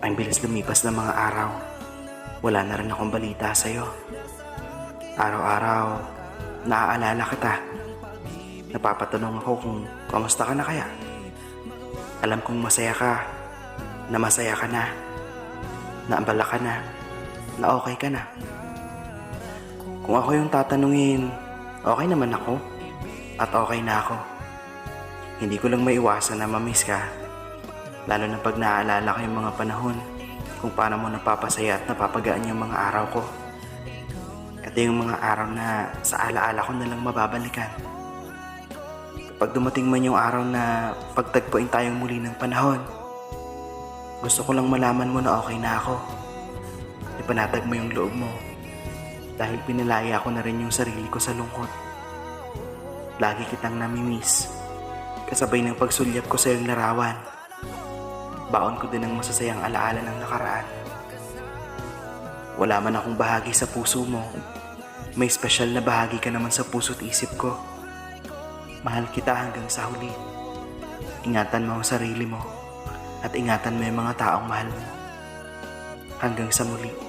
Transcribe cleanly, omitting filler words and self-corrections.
Ang bilis lumipas ng mga araw. Wala na rin akong balita sa'yo. Araw-araw, naaalala kita. Napapatanong ako kung kamusta ka na kaya. Alam kong masaya ka, na masaya ka na abala ka na okay ka na. Kung ako yung tatanungin, okay naman ako at okay na ako. Hindi ko lang maiwasan na mamiss ka, lalo na pag naaalala ko yung mga panahon kung paano mo napapasaya at napapagaan yung mga araw ko. Ito yung mga araw na sa alaala ko na lang mababalikan. Kapag dumating man yung araw na pagtagpuin tayong muli ng panahon, gusto ko lang malaman mo na okay na ako. Ipanatag mo yung loob mo dahil pinalaya ko na rin yung sarili ko sa lungkot. Lagi kitang namimiss, kasabay ng pagsulyap ko sa iyong larawan. Baon ko din ang masasayang alaala ng nakaraan. Wala man akong bahagi sa puso mo, may espesyal na bahagi ka naman sa puso't isip ko. Mahal kita hanggang sa huli. Ingatan mo ang sarili mo at ingatan mo yung mga taong mahal mo. Hanggang sa muli.